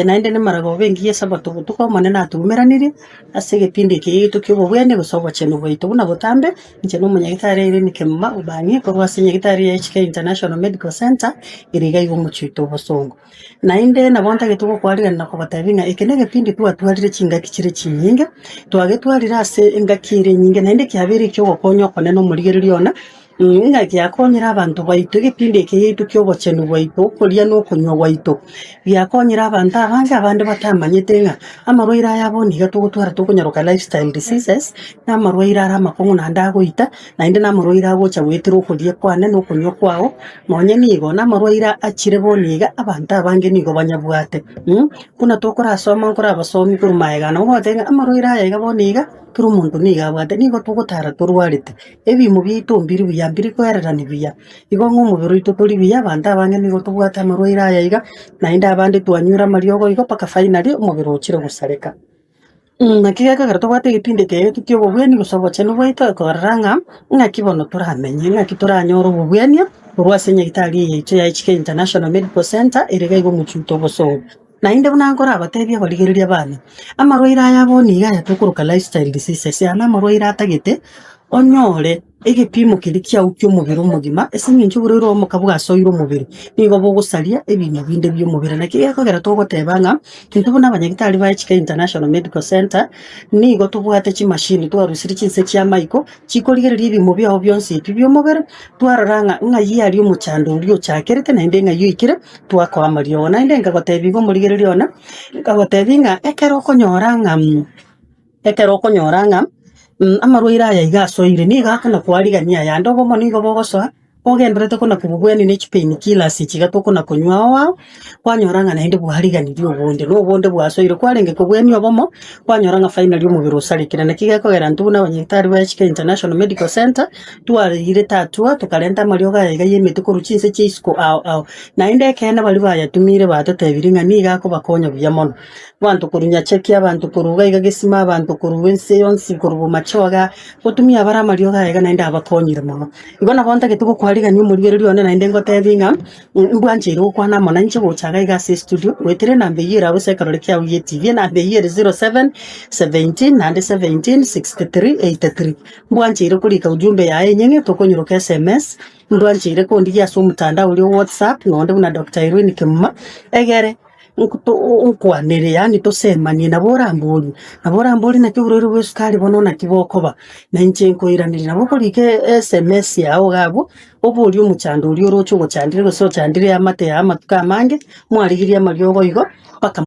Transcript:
naende nä marago bengi sabato gutuko manena atumeranire ase gipindi ki tukio bwene gusoba chenu bwito buna butambe nje no munyagitari iri ni kemma ubangi ko rwase nyagitari ya HK International Medical Center iriga igo muchito bosongo nainde na bonta gituko kwari na ko batabinga ikene gipindi tu atwarire chinga kichire chinyinga twagetwarira ase ngakire nyinga nainde kiabiri cyo gokonyo kone no murigeririona ngaki yakonyira abantu baito gipindi kiyitu kyo bochenu baito kuria no kunywa baito yakonyira abantu abandi batamanyete nga amarwaira yaboni gatugutwara tukunyaruka lifestyle diseases na amarwaira ara makongo na ndagoita na inde na amarwaira gocha gwetiro kuria kwane no kunywa kwao monye nigo na amarwaira achire boniga abantu abange nigo banyabwate kuna tokora soma nkora basomi kurumaega no gotenga amarwaira yega boniga turu muntu niga bwate nigo tugutara turwarite ebi mubitu mbiri biyambiri kwererani biya igo ng'umubiri itu turi biya abantu abange nigo tugwata amarwaira yega na inde abandi twanyura mariogo igo paka finally umubiri ukire gusareka nakiga kagara tugwate gipindi kege tukio bobweni gusobo chenu bwaito koranga ngakibono turamenye ngakituranyoro bobweni urwase nyagitari yicho ya HK International Medical Center iriga igo muchuto boso na inde bunangora abatebya baligereria bana amarwaira yaboni iga yatukuruka lifestyle diseases yana amarwaira atagite onyore egipimo kirikia ukyo mubiri umugima esingincho burero omukabuga soiro mubiri nigo bogusaria ebintu binde byo mubiri na kiya kogera togotebanga ntubona abanyagitari ba HK International Medical Center nigo tubwate chi machine twarusiri chinse kya maiko chikorigereria ibimo byo byonse byo mubiri twararanga ngayi ari umuchando uriyo chakerete na inde ngayi ikire twakwa mario na inde ngagotebigo murigereria ona ngagotebinga ekero konyoranga amarwaira ya igasoire niga kana kwarigania ya ndogo mo nigo bogosoa ogenderete kuna kubugweni ne chipain kila sichiga to kuna kunywa wa kwanyoranga na inde buhariganirio bonde bwasoire kwarenge kubweni obomo kwanyoranga finally umubiri usarikira na kigako gerantuna abanyagitari ba HK International Medical Center twarire tatua tukarenta marioga yega yemete kuruchinse chisiko na inde kena bali bayatumire batatebiringa niga ko bakonya buyamono bantu kurunya cheki abantu kuruga igagesima abantu kuruwense yonsi kurubu machoga otumia bara marioga yega na inde abakonyire mono ibona bonta getuko kwariga ni murigereri one na inde ngotebinga mbwanjiro kwana mona nche gochaga igase studio wetere na mbeyira abose karole kya uye TV na mbeyira 07 17 and 17 63 83 mbwanjiro kulika ujumbe ya enyenge tokonyuruka SMS mbwanjiro ko ndiya so mutanda uri WhatsApp nonde una Dr. Irwin Kimma egere nkwanire yani tosemanie naboramburi na kibururu bwesukari bono na kibokoba na nche nkoiranire nabo kolike SMS yao gabo obuli umuchando uri orocho gochandire goso chandire amate ya amatuka amange mwarigiria mariogo igo paka